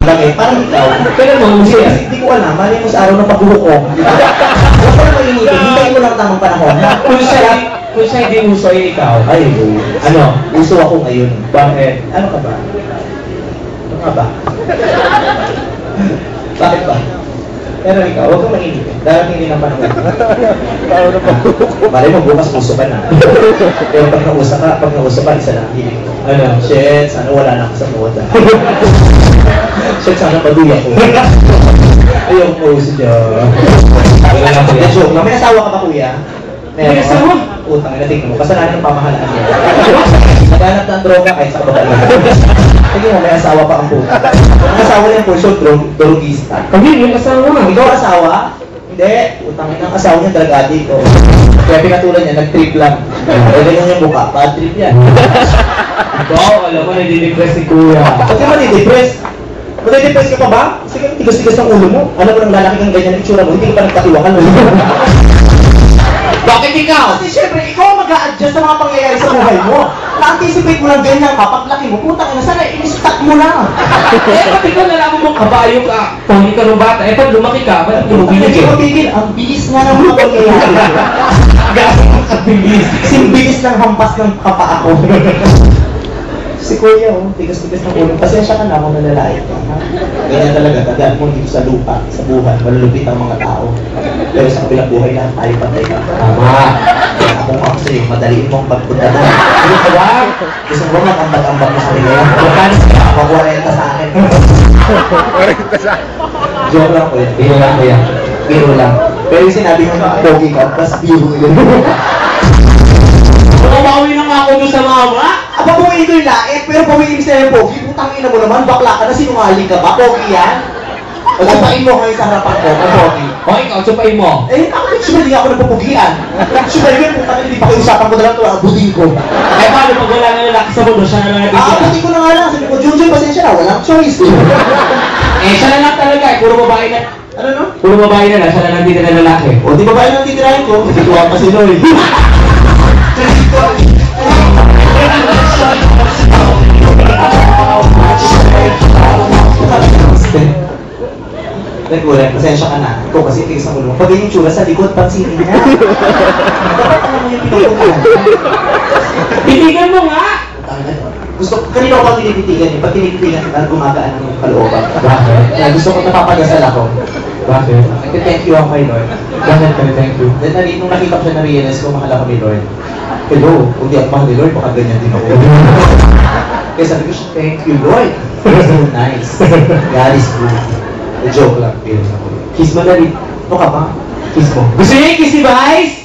Bakit? Parang ikaw. Kailan mo, hindi ko alam. Mali mo sa araw ng pagbuhok ko. Huwag ka na mainitin. Hintayin mo lang ang tamang panahon. Kung siya hindi uso ay ikaw. Ay, ano? Uso ako ngayon. Bakit? Ano ka ba? Ano ka ba? Bakit ba? Pero ikaw, huwag kang mainitin. Darating din ang panahon. Mali mo, bukas uso ka na. Pero pag nauso ka, isa lang. Ano? Shit, sana wala na ako sa moda. Shit, sana paduya ko. Ayaw ko uso dyan. Joke lang. May asawa ka ba, kuya? May asawa? Utang, natignan mo. Kasalanan ng pamahalaan niya. Naghanap ng droga kahit sa kabataan. Tingin mo, may asawa pa ang puta. Ang asawa niya po, so, drogista. Kami, yung asawa. Ikaw asawa? Hindi. Utang, ang asawa niya dragadi ko. Kaya pinatulan niya, nag-trip lang. Ganyan yung mukha, bad trip yan. Ikaw, alam mo, nadidepress si kuya. Ba't ka matidepress? Matidepress ka pa ba? Sige, tigas-tigas ng ulo mo. Alam mo nang lalaki kang ganyan itsura mo, hindi ka pa nagkatiwakan. Bakit ikaw? Kasi syempre, ikaw mag-a-adjust sa mga pangyayari sa buhay mo. Na-anticipate mo lang ganyan ka, paglaki mo, putang ina, sana in-stack mo lang. Pag ikaw nalaman mong kabayo ka, pony ka ng bata, pag lumaki ka, ba't Hindi bumibigil? ko tigil, ang bilis nga ng mga pangyayari. Gano'n ang kabilis. Kasing bilis ng hampas ng kapaa ko. Si Kuya, tigas-tigas ng ulo. Pasensya ka na kung nalalait ka. Ha? Ganyan talaga, tandaan mo dito sa lupa, sa buhay, malulupit ang mga tao. Pero sa kabilang buhay lahat tayo patay ka. Tama. Kaya ako sa'yo, madaliin mo ang pagpunta doon. Ano ka ba? Gusto mo ba mag-ambag-ambag mo sa nila? Magkano siya? Ako 40 sa akin. 40 sa akin. Joke lang, Kuya. Biro lang, kuya. Biro lang. Pero yung sinabi mo na pogi ka, mas biro yun. Bumawi na nga ako doon sa mama. Aba, bumawi ko yung lait, pero bumawi sa'yo yung pogi. Putang ina mo naman, bakla ka na, sinungaling ka ba? Pogi yan? Pagkasain mo kayo sa harapan ko, ang pogi. O, ikaw, supain mo. Eh, ako actually ako nagpupugian. Actually yun, kung hindi pa kayo usapan ko na lang ito, abudin ko. Eh, paano pag wala na lalaki sa mundo, siya na lang nabigyan? Abudin ko na nga lang, sabi ko, Junjun, pasensya na, walang choice. Eh, siya na lang talaga, puro babae na. Ano no? Puro babae na lang, siya na lang dito na lalaki. O, di ba ba yung titirahin ko? Kasi tuwa pa si Lloyd. Nagkulang, pasensya ka na. Ikaw kasi tigas ang ulo mo. Pag yung tsura sa likod, pansinin niya. Dapat alam mo yung pinutukan. Titigan mo nga! Gusto ko, kanina ako tinititigan eh. Pag tinititigan kita, gumagaan ang kalooban. Bakit? Kaya gusto ko napapagasal ako. Bakit? Nag-thank you ako kay Lord. Bakit ka thank you? Then, nung nakita ko siya, na-realize ko, mahal ako ni Lord. Hello, kung di ako mahal ni Lord, baka ganyan din ako. Kaya sabi ko siya, thank you, Lord. You're so nice. God is good. The joke lang. Kiss mo na rin. Ano ka ba? Kiss mo. Gusto niya i-kiss si Vice?